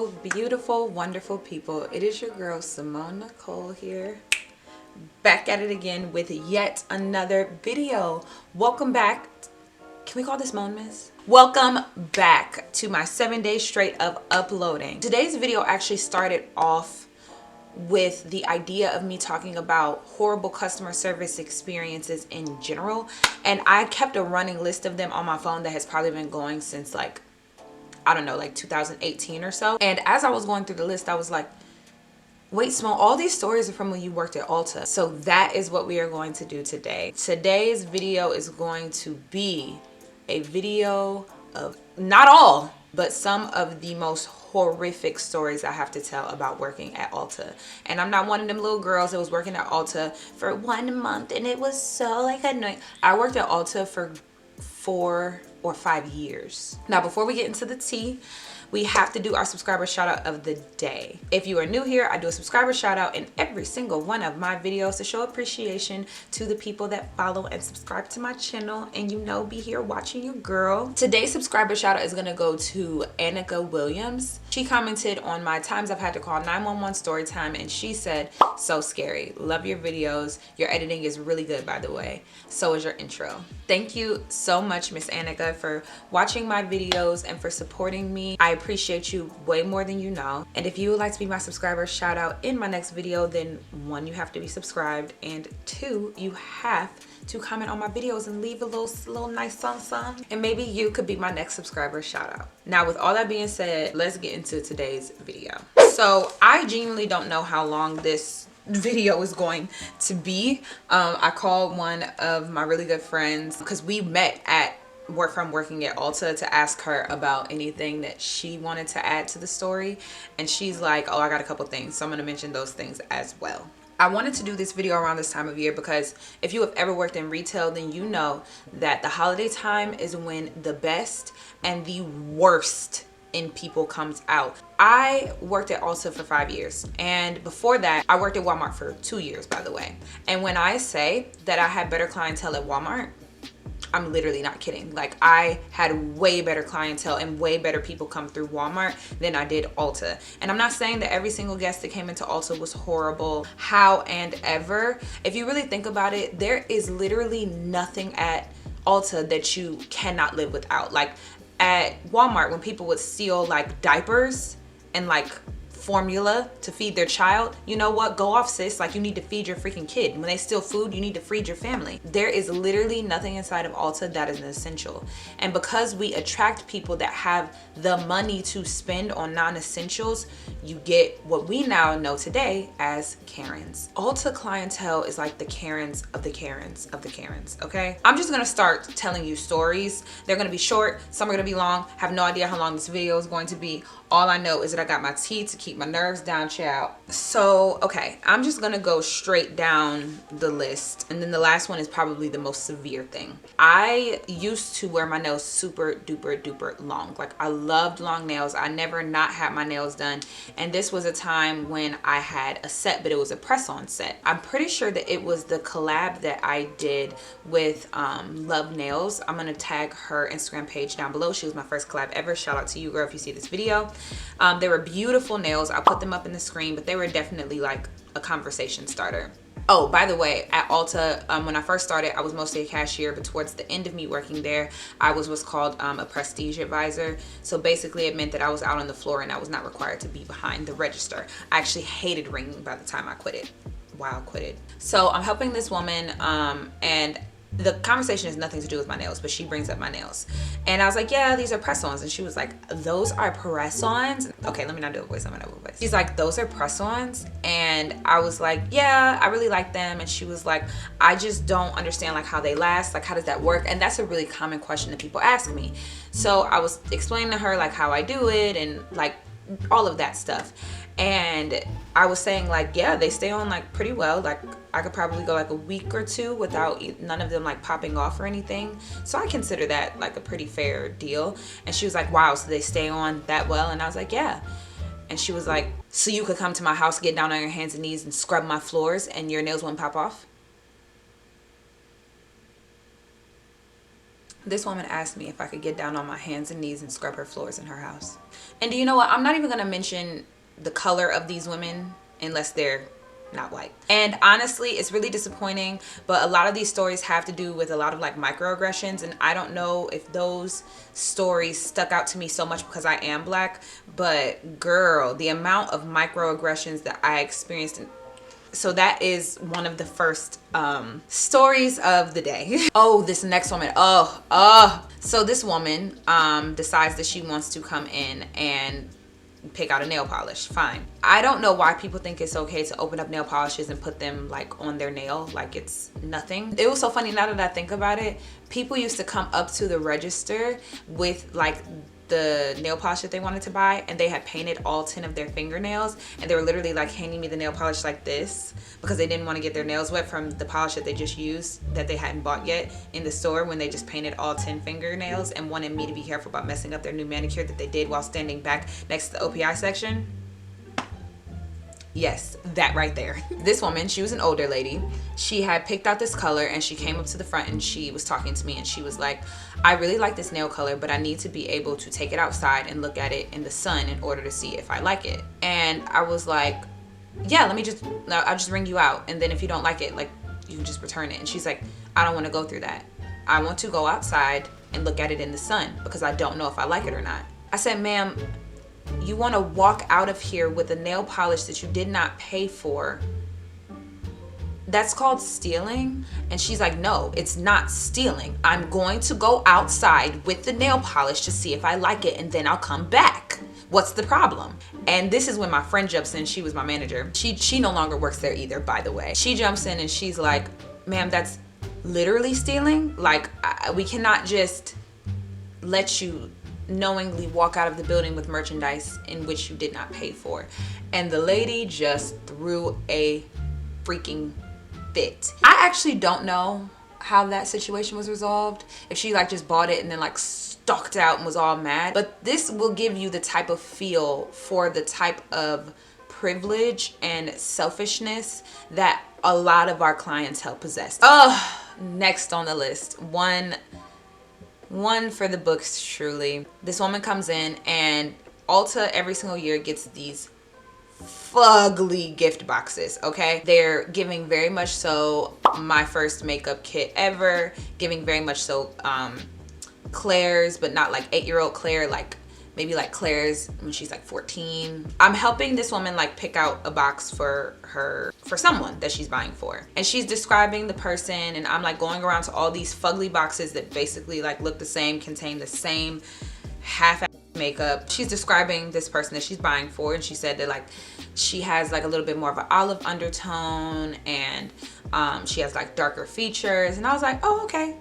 Hello, beautiful, wonderful people. It is your girl Simone Nicole here, back at it again with yet another video. Welcome back. Can we call this Mone Miss? Welcome back to my 7 days straight of uploading. Today's video actually started off with the idea of me talking about horrible customer service experiences in general, and I kept a running list of them on my phone that has probably been going since like, I don't know, like 2018 or so. And as I was going through the list, I was like, wait, Simone, all these stories are from when you worked at Ulta. So that is what we are going to do today. Today's video is going to be a video of not all, but some of the most horrific stories I have to tell about working at Ulta. And I'm not one of them little girls that was working at Ulta for 1 month and it was so like annoying. I worked at Ulta for 4 or 5 years. Now, before we get into the tea, we have to do our subscriber shout out of the day. If you are new here, I do a subscriber shout out in every single one of my videos to show appreciation to the people that follow and subscribe to my channel and, you know, be here watching your girl. Today's subscriber shout out is gonna go to Annika Williams. She commented on my times I've had to call 911 story time, and she said, so scary, love your videos, your editing is really good, by the way, so is your intro. Thank you so much, Miss Annika, for watching my videos and for supporting me. I appreciate you way more than you know. And if you would like to be my subscriber shout out in my next video, then 1, you have to be subscribed, and 2, you have to comment on my videos and leave a little nice song, and maybe you could be my next subscriber shout out. Now, with all that being said, let's get into today's video. So I genuinely don't know how long this video is going to be. I called one of my really good friends because we met at working at Ulta to ask her about anything that she wanted to add to the story, and she's like, oh, I got a couple things, so I'm gonna mention those things as well. I wanted to do this video around this time of year because if you have ever worked in retail, then you know that the holiday time is when the best and the worst in people comes out. I worked at Ulta for 5 years, and before that I worked at Walmart for 2 years, by the way. And when I say that I had better clientele at Walmart, I'm literally not kidding. Like, I had way better clientele and way better people come through Walmart than I did Ulta. And I'm not saying that every single guest that came into Ulta was horrible. However, if you really think about it, there is literally nothing at Ulta that you cannot live without. Like at Walmart, when people would steal like diapers and like formula to feed their child, you know what, go off, sis. Like, you need to feed your freaking kid. When they steal food, you need to feed your family. There is literally nothing inside of Ulta that is an essential. And because we attract people that have the money to spend on non-essentials, you get what we now know today as Karens. Ulta clientele is like the Karens of the Karens of the Karens, okay? I'm just gonna start telling you stories. They're gonna be short, some are gonna be long. Have no idea how long this video is going to be. All I know is that I got my tea to keep my nerves down, child. So, okay, I'm just gonna go straight down the list. And then the last one is probably the most severe thing. I used to wear my nails super duper duper long. Like, I loved long nails. I never not had my nails done. And this was a time when I had a set, but it was a press-on set. I'm pretty sure that it was the collab that I did with Love Nails. I'm gonna tag her Instagram page down below. She was my first collab ever. Shout out to you, girl, if you see this video. They were beautiful nails. I'll put them up in the screen, but they were definitely like a conversation starter. Oh, by the way, at Ulta, when I first started, I was mostly a cashier, but towards the end of me working there, I was what's called a prestige advisor. So basically it meant that I was out on the floor and I was not required to be behind the register. I actually hated ringing by the time I quit it. Wow, quit it. So I'm helping this woman, and the conversation has nothing to do with my nails, but she brings up my nails. And I was like, yeah, these are press-ons. And she was like, those are press-ons? Okay, let me not do a voice, I'm gonna do a voice. She's like, those are press-ons? And I was like, yeah, I really like them. And she was like, I just don't understand like how they last, like how does that work? And that's a really common question that people ask me. So I was explaining to her like how I do it and like all of that stuff. And I was saying like, yeah, they stay on like pretty well. Like, I could probably go like a week or 2 without none of them like popping off or anything. So I consider that like a pretty fair deal. And she was like, wow, so they stay on that well? And I was like, yeah. And she was like, so you could come to my house, get down on your hands and knees and scrub my floors and your nails wouldn't pop off? This woman asked me if I could get down on my hands and knees and scrub her floors in her house. And do you know what? I'm not even going to mention the color of these women unless they're not white. And honestly, it's really disappointing, but a lot of these stories have to do with a lot of like microaggressions, and I don't know if those stories stuck out to me so much because I am black, but girl, the amount of microaggressions that I experienced so that is one of the first stories of the day. Oh, this next woman. So this woman decides that she wants to come in and pick out a nail polish. Fine. I don't know why people think it's okay to open up nail polishes and put them like on their nail like it's nothing. It was so funny now that I think about it. People used to come up to the register with like the nail polish that they wanted to buy, and they had painted all 10 of their fingernails, and they were literally like handing me the nail polish like this because they didn't want to get their nails wet from the polish that they just used that they hadn't bought yet in the store when they just painted all 10 fingernails, and wanted me to be careful about messing up their new manicure that they did while standing back next to the OPI section. Yes, that right there. This woman, she was an older lady. She had picked out this color, and she came up to the front and she was talking to me, and she was like, I really like this nail color, but I need to be able to take it outside and look at it in the sun in order to see if I like it. And I was like, yeah, I'll just ring you out, and then if you don't like it, like, you can just return it. And she's like, I don't want to go through that. I want to go outside and look at it in the sun because I don't know if I like it or not. I said, ma'am, you want to walk out of here with a nail polish that you did not pay for? That's called stealing? And she's like, no, it's not stealing. I'm going to go outside with the nail polish to see if I like it, and then I'll come back. What's the problem? And this is when my friend jumps in. She was my manager. She no longer works there either, by the way. She jumps in and she's like, ma'am, that's literally stealing. Like, we cannot just let you knowingly walk out of the building with merchandise in which you did not pay for. And the lady just threw a freaking fit. I actually don't know how that situation was resolved, if she like just bought it and then like stalked out and was all mad, but this will give you the type of feel for the type of privilege and selfishness that a lot of our clientele possess. Next on the list, one for the books, truly. This woman comes in, and Ulta every single year gets these fugly gift boxes, okay? They're giving very much so my first makeup kit ever, giving very much so Claire's, but not like 8-year-old Claire, like maybe like Claire's when she's like 14. I'm helping this woman like pick out a box for someone that she's buying for, and she's describing the person, and I'm like going around to all these fugly boxes that basically like look the same, contain the same half makeup. She's describing this person that she's buying for, and she said that like she has like a little bit more of an olive undertone, and she has like darker features, and I was like, oh, okay.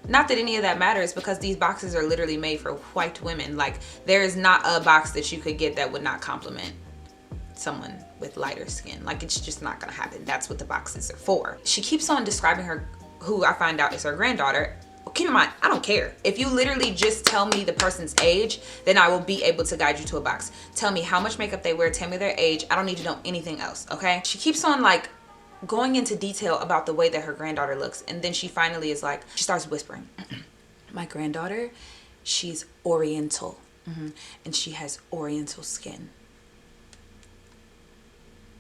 Not that any of that matters, because these boxes are literally made for white women. Like, there is not a box that you could get that would not compliment someone with lighter skin. Like, it's just not gonna happen. That's what the boxes are for. She keeps on describing her, who I find out is her granddaughter. Keep in mind, I don't care. If you literally just tell me the person's age, then I will be able to guide you to a box. Tell me how much makeup they wear, tell me their age. I don't need to know anything else, okay? She keeps on like going into detail about the way that her granddaughter looks, and then she finally is like, she starts whispering, my granddaughter, she's Oriental, and she has Oriental skin.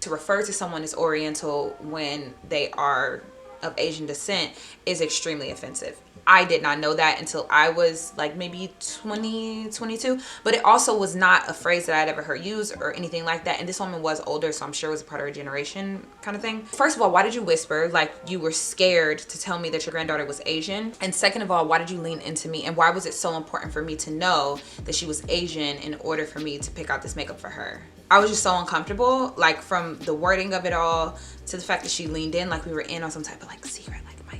To refer to someone as Oriental when they are of Asian descent is extremely offensive. I did not know that until I was like maybe 20, 22, but it also was not a phrase that I'd ever heard used or anything like that. And this woman was older, so I'm sure it was a part of her generation kind of thing. First of all, why did you whisper? Like, you were scared to tell me that your granddaughter was Asian. And second of all, why did you lean into me? And why was it so important for me to know that she was Asian in order for me to pick out this makeup for her? I was just so uncomfortable, like from the wording of it all to the fact that she leaned in like we were in on some type of like secret, like my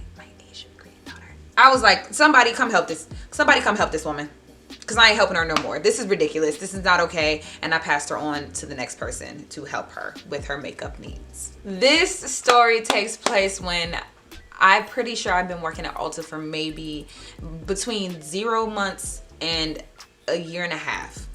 Asian granddaughter. I was like, somebody come help this. Somebody come help this woman, because I ain't helping her no more. This is ridiculous. This is not okay. And I passed her on to the next person to help her with her makeup needs. This story takes place when I'm pretty sure I've been working at Ulta for maybe between 0 months and a year and a half.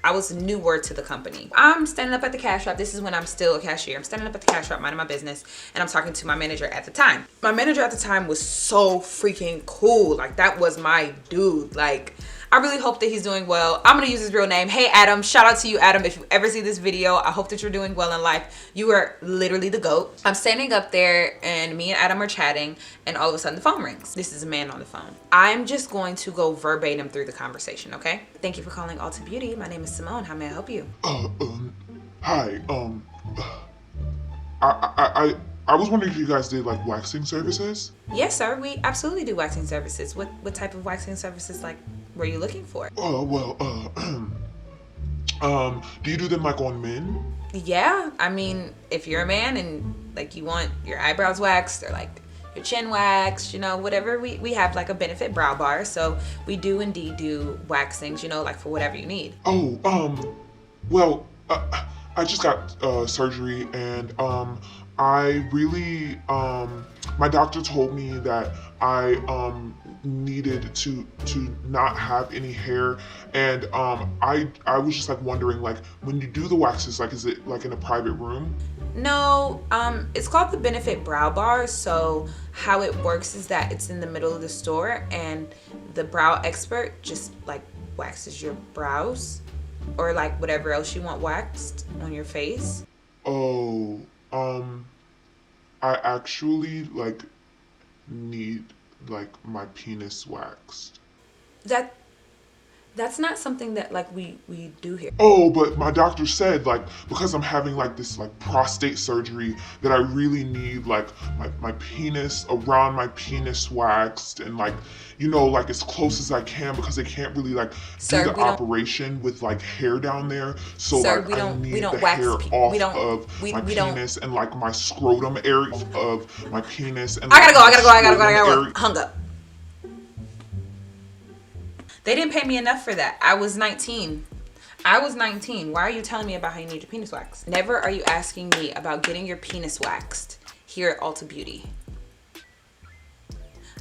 I was newer to the company. I'm standing up at the cash wrap. This is when I'm still a cashier. I'm standing up at the cash wrap, minding my business, and I'm talking to my manager at the time. My manager at the time was so freaking cool. Like, that was my dude. Like, I really hope that he's doing well. I'm gonna use his real name. Hey, Adam. Shout out to you, Adam. If you ever see this video, I hope that you're doing well in life. You are literally the GOAT. I'm standing up there and me and Adam are chatting, and all of a sudden the phone rings. This is a man on the phone. I'm just going to go verbatim through the conversation, okay? Thank you for calling Ulta Beauty. My name is Simone. How may I help you? Hi, I was wondering if you guys did like waxing services? Yes, sir. We absolutely do waxing services. What type of waxing services like were you looking for? Do you do them like on men? Yeah, I mean, if you're a man and like you want your eyebrows waxed or like your chin waxed, you know, whatever, we have like a benefit brow bar, so we do indeed do waxings, you know, like for whatever you need. Well, I just got surgery, and I really my doctor told me that I needed to not have any hair, and I was just like wondering, like, when you do the waxes, like, is it like in a private room? No, it's called the benefit brow bar. So how it works is that it's in the middle of the store, and the brow expert just like waxes your brows or like whatever else you want waxed on your face. Oh, I actually like need like my penis waxed. That's not something that like we do here. Oh, but my doctor said, like, because I'm having like this like prostate surgery, that I really need like my penis, around my penis waxed, and like, you know, like as close as I can, because they can't really like Sir, do the operation with like hair down there. So Sir, like I need the hair off of my penis and like my scrotum area of my penis. And I gotta like, go. Hung up. They didn't pay me enough for that. I was 19. Why are you telling me about how you need your penis waxed? Never are you asking me about getting your penis waxed here at Ulta Beauty.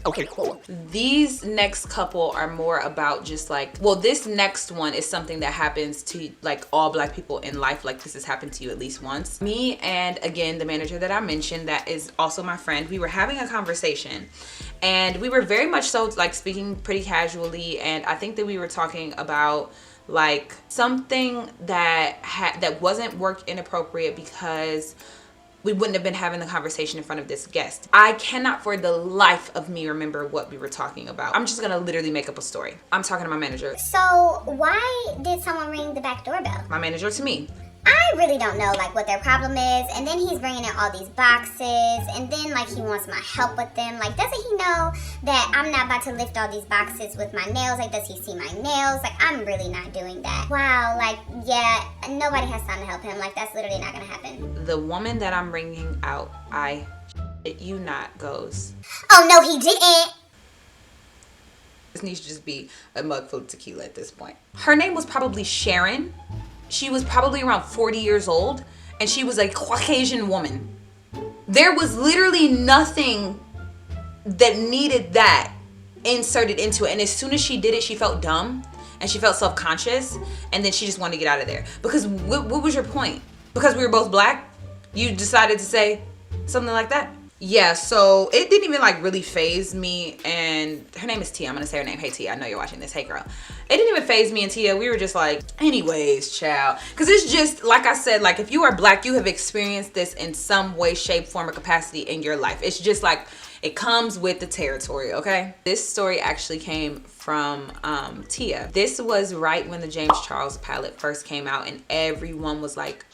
Okay, cool. These next couple are more about just like, well, this next one is something that happens to like all Black people in life. Like, this has happened to you at least once. Me and again, the manager that I mentioned, that is also my friend, we were having a conversation, and we were very much so like speaking pretty casually. And I think that we were talking about like something that wasn't work inappropriate, because we wouldn't have been having the conversation in front of this guest. I cannot for the life of me remember what we were talking about. I'm just gonna literally make up a story. I'm talking to my manager. So why did someone ring the back doorbell? My manager to me. I really don't know like what their problem is, and then he's bringing in all these boxes, and then like he wants my help with them. Like, doesn't he know that I'm not about to lift all these boxes with my nails? Like, does he see my nails? Like, I'm really not doing that. Wow, like, yeah, nobody has time to help him. Like, that's literally not gonna happen. The woman that I'm bringing out, I shit you not, goes, oh no, he didn't. This needs to just be a mug full of tequila at this point. Her name was probably Sharon. She was probably around 40 years old, and she was a Caucasian woman. There was literally nothing that needed that inserted into it. And as soon as she did it, she felt dumb and she felt self-conscious, and then she just wanted to get out of there. Because what was your point? Because we were both Black, you decided to say something like that? Yeah, so it didn't even like really faze me, and her name is Tia. I'm gonna say her name. Hey Tia, I know you're watching this. Hey girl. It didn't even faze me and Tia. We were just like, anyways, child. Cause it's just, like I said, like if you are Black, you have experienced this in some way, shape, form, or capacity in your life. It's just like, it comes with the territory, okay? This story actually came from Tia. This was right when the James Charles palette first came out, and everyone was like,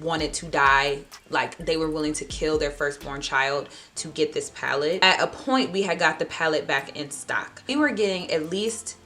wanted to die. Like, they were willing to kill their firstborn child to get this palette. At a point, we had got the palette back in stock. We were getting at least,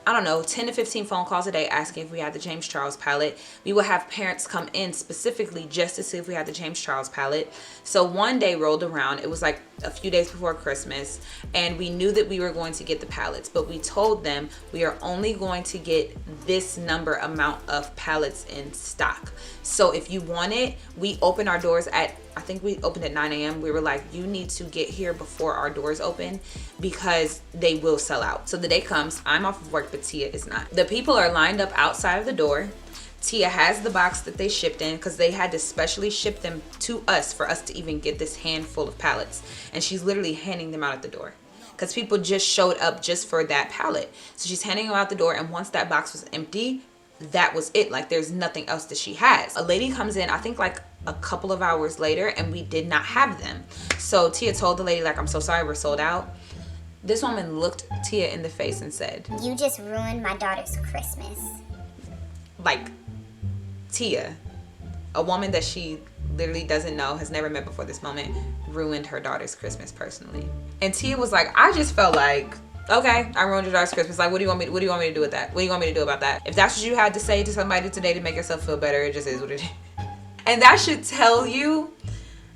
I don't know, 10 to 15 phone calls a day asking if we had the James Charles palette. We would have parents come in specifically just to see if we had the James Charles palette. So one day rolled around, it was like a few days before Christmas, and we knew that we were going to get the palettes, but we told them we are only going to get this amount of palettes in stock. So if you want it, we open our doors at I think we opened at 9 a.m. We were like, you need to get here before our doors open because they will sell out. So the day comes, I'm off of work, but Tia is not. The people are lined up outside of the door. Tia has the box that they shipped in because they had to specially ship them to us for us to even get this handful of pallets. And she's literally handing them out at the door because people just showed up just for that pallet. So she's handing them out the door, and once that box was empty, that was it. Like, there's nothing else that she has. A lady comes in, I think like a couple of hours later, and we did not have them. So Tia told the lady, like, I'm so sorry, we're sold out. This woman looked Tia in the face and said, "You just ruined my daughter's Christmas." Like, Tia, a woman that she literally doesn't know, has never met before this moment, ruined her daughter's Christmas personally. And Tia was like, I just felt like, okay, I ruined your daughter's Christmas. Like, what do you want me to do with that? What do you want me to do about that? If that's what you had to say to somebody today to make yourself feel better, it just is what it is. And that should tell you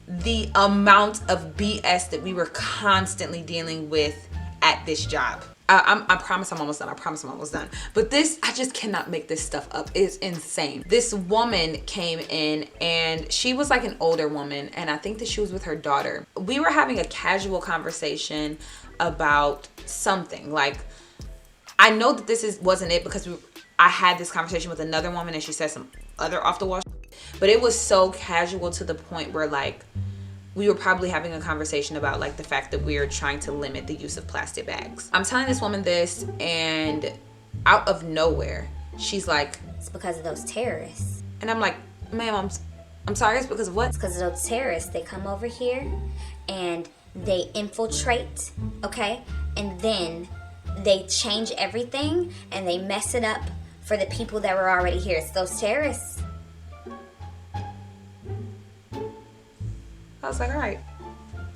the amount of BS that we were constantly dealing with at this job. I promise I'm almost done. I promise I'm almost done. But this, I just cannot make this stuff up. It's insane. This woman came in, and she was like an older woman, and I think that she was with her daughter. We were having a casual conversation about something. Like, I know that this wasn't it because I had this conversation with another woman, and she said some other off the wall shit. But it was so casual to the point where, like, we were probably having a conversation about like the fact that we are trying to limit the use of plastic bags. I'm telling this woman this, and out of nowhere, she's like, "It's because of those terrorists." And I'm like, ma'am, I'm sorry, it's because of what? It's because of those terrorists. They come over here and they infiltrate, okay? And then they change everything and they mess it up for the people that were already here. It's those terrorists. I was like, all right,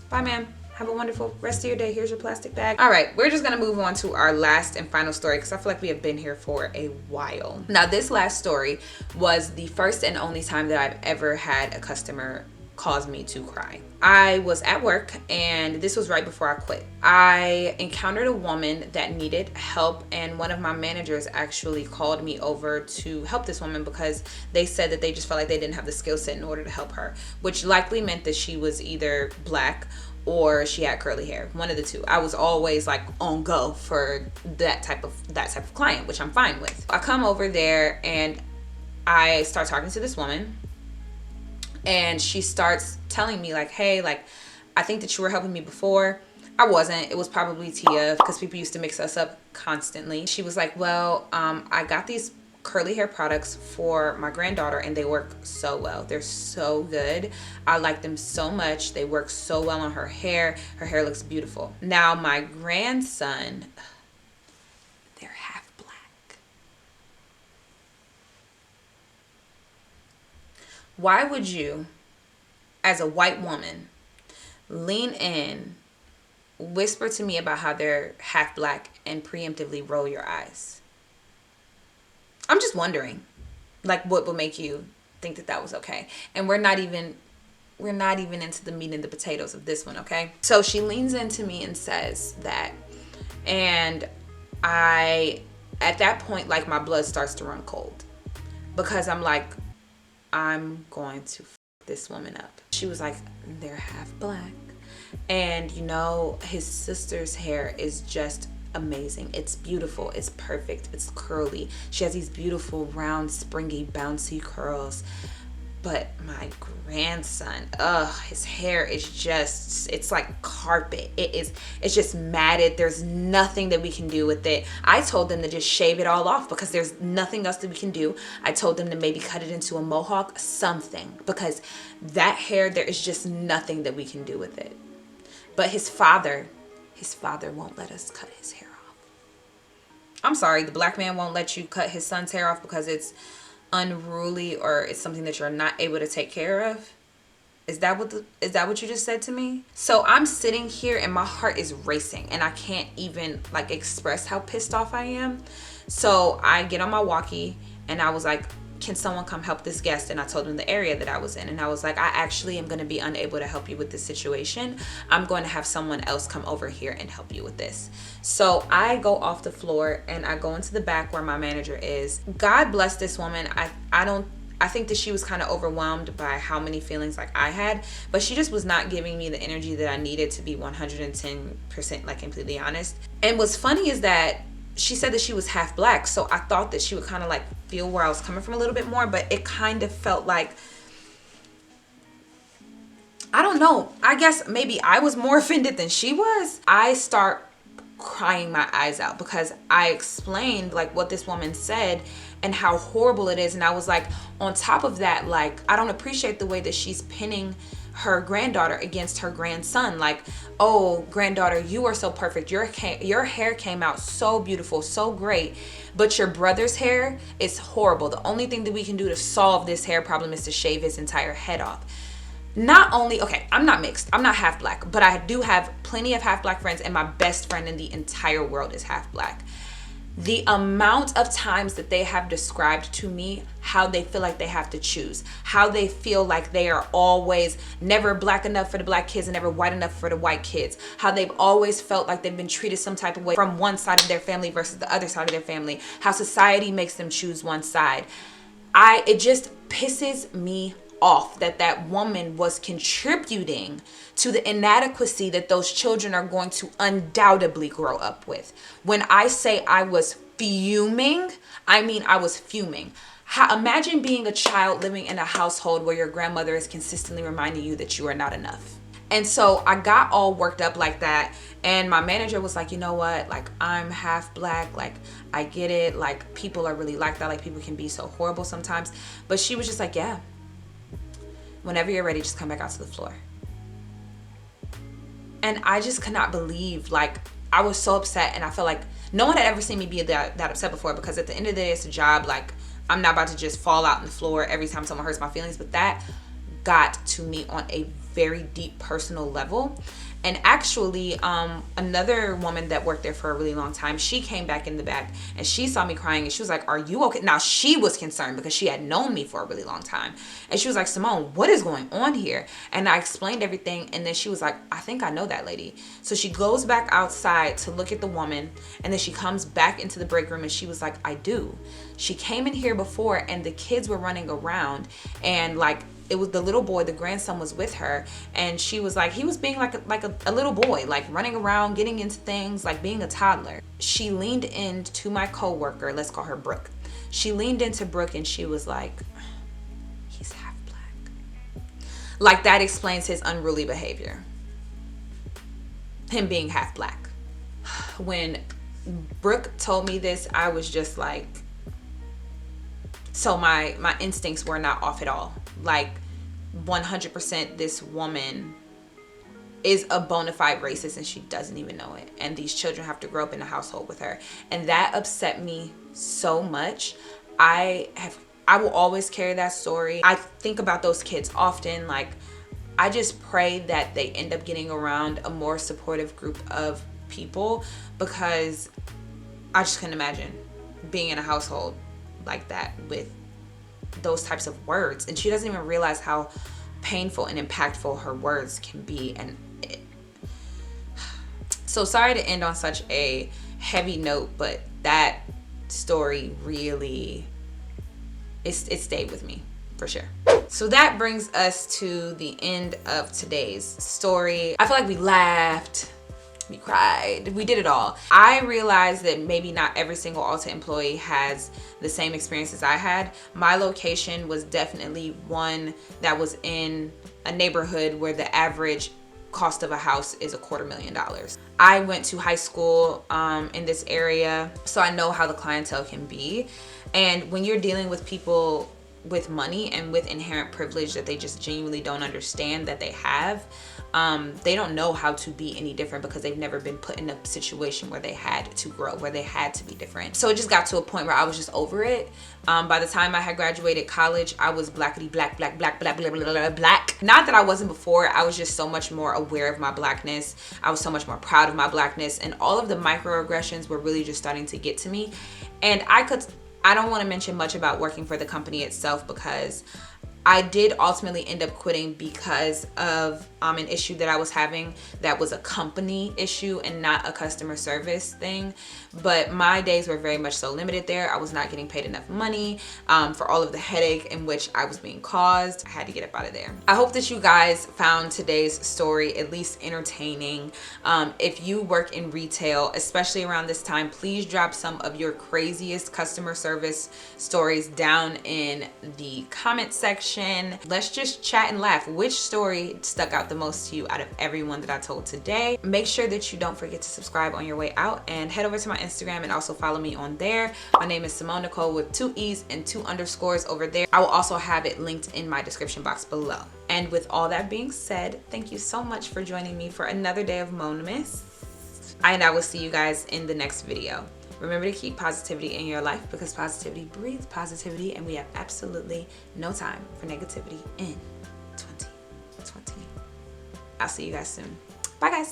bye, ma'am. Have a wonderful rest of your day. Here's your plastic bag. All right, we're just gonna move on to our last and final story because I feel like we have been here for a while. Now, this last story was the first and only time that I've ever had a customer cause me to cry. I was at work, and this was right before I quit. I encountered a woman that needed help, and one of my managers actually called me over to help this woman because they said that they just felt like they didn't have the skill set in order to help her, which likely meant that she was either black or she had curly hair, one of the two. I was always like on go for that type of client, which I'm fine with. I come over there and I start talking to this woman, and she starts telling me like, hey, like, I think that you were helping me before. I wasn't. It was probably Tia, because people used to mix us up constantly. She was like, well, I got these curly hair products for my granddaughter, and they work so well. They're so good. I like them so much. They work so well on her hair. Her hair looks beautiful. Now, my grandson, they're half black. Why would you, as a white woman, lean in, whisper to me about how they're half black, and preemptively roll your eyes? I'm just wondering, like, what would make you think that that was okay? And we're not even into the meat and the potatoes of this one, okay? So she leans into me and says that, and at that point, like, my blood starts to run cold because I'm like, I'm going to f this woman up. She was like, they're half black, and you know, his sister's hair is just amazing. It's beautiful. It's perfect. It's curly. She has these beautiful round, springy, bouncy curls. But my grandson, his hair is just, it's like carpet. It's just matted. There's nothing that we can do with it. I told them to just shave it all off because there's nothing else that we can do. I told them to maybe cut it into a mohawk, something, because that hair, there is just nothing that we can do with it. But his father won't let us cut his hair off. I'm sorry, the black man won't let you cut his son's hair off because it's unruly or it's something that you're not able to take care of? Is that what you just said to me? So I'm sitting here and my heart is racing and I can't even like express how pissed off I am. So I get on my walkie and I was like, can someone come help this guest? And I told them the area that I was in, and I was like, I actually am going to be unable to help you with this situation. I'm going to have someone else come over here and help you with this. So I go off the floor and I go into the back where my manager is. God bless this woman. I I think that she was kind of overwhelmed by how many feelings like I had, but she just was not giving me the energy that I needed to be 110% like completely honest. And what's funny is that she said that she was half black, so I thought that she would kind of like feel where I was coming from a little bit more, but it kind of felt like, I don't know, I guess maybe I was more offended than she was. I start crying my eyes out because I explained like what this woman said and how horrible it is. And I was like, on top of that, like, I don't appreciate the way that she's pinning her granddaughter against her grandson. Like, oh, granddaughter, you are so perfect. Your hair came out so beautiful, so great. But your brother's hair is horrible. The only thing that we can do to solve this hair problem is to shave his entire head off. Not only, okay, I'm not mixed, I'm not half black, but I do have plenty of half black friends, and my best friend in the entire world is half black. The amount of times that they have described to me how they feel like they have to choose, how they feel like they are always never black enough for the black kids and never white enough for the white kids, how they've always felt like they've been treated some type of way from one side of their family versus the other side of their family, how society makes them choose one side. It just pisses me off that woman was contributing to the inadequacy that those children are going to undoubtedly grow up with. When I say I was fuming, I mean I was fuming. Imagine being a child living in a household where your grandmother is consistently reminding you that you are not enough. And so I got all worked up like that, and my manager was like, you know what, like, I'm half black, like, I get it, like, people are really like that, like, people can be so horrible sometimes. But she was just like, yeah, whenever you're ready, just come back out to the floor. And I just could not believe, like, I was so upset, and I felt like no one had ever seen me be that upset before, because at the end of the day, it's a job. Like, I'm not about to just fall out on the floor every time someone hurts my feelings, but that got to me on a very deep personal level. And actually, another woman that worked there for a really long time, she came back in the back and she saw me crying and she was like, are you okay? Now, she was concerned because she had known me for a really long time. And she was like, Simone, what is going on here? And I explained everything. And then she was like, I think I know that lady. So she goes back outside to look at the woman. And then she comes back into the break room and she was like, I do. She came in here before and the kids were running around, and like, it was the little boy, the grandson was with her, and she was like, he was being like a little boy, like running around, getting into things, like being a toddler. She leaned into my coworker, let's call her Brooke. She leaned into Brooke and she was like, he's half black. Like, that explains his unruly behavior. Him being half black. When Brooke told me this, I was just like, so my instincts were not off at all. Like, 100% this woman is a bona fide racist and she doesn't even know it. And these children have to grow up in a household with her. And that upset me so much. I will always carry that story. I think about those kids often. Like, I just pray that they end up getting around a more supportive group of people, because I just couldn't imagine being in a household like that with those types of words. And she doesn't even realize how painful and impactful her words can be. And so sorry to end on such a heavy note, but that story really, it stayed with me for sure. So that brings us to the end of today's story. I feel like we laughed, we cried, we did it all. I realized that maybe not every single Ulta employee has the same experiences I had. My location was definitely one that was in a neighborhood where the average cost of a house is $250,000. I went to high school in this area, so I know how the clientele can be. And when you're dealing with people with money and with inherent privilege that they just genuinely don't understand that they have, they don't know how to be any different because they've never been put in a situation where they had to grow, where they had to be different. So it just got to a point where I was just over it. By the time I had graduated college, I was blackity black, black, black, black, black, black, black, black. Not that I wasn't before, I was just so much more aware of my blackness. I was so much more proud of my blackness, and all of the microaggressions were really just starting to get to me. And I don't want to mention much about working for the company itself because I did ultimately end up quitting because of an issue that I was having that was a company issue and not a customer service thing. But my days were very much so limited there. I was not getting paid enough money for all of the headache in which I was being caused. I had to get up out of there. I hope that you guys found today's story at least entertaining. If you work in retail, especially around this time, please drop some of your craziest customer service stories down in the comment section. Let's just chat and laugh. Which story stuck out the most to you out of everyone that I told today? Make sure that you don't forget to subscribe on your way out, and head over to my Instagram and also follow me on there. My name is Simone Nicole with 2 E's and 2 underscores over there. I will also have it linked in my description box below. And with all that being said, thank you so much for joining me for another day of Mone. And I will see you guys in the next video. Remember to keep positivity in your life, because positivity breeds positivity, and we have absolutely no time for negativity in 2020. I'll see you guys soon. Bye guys.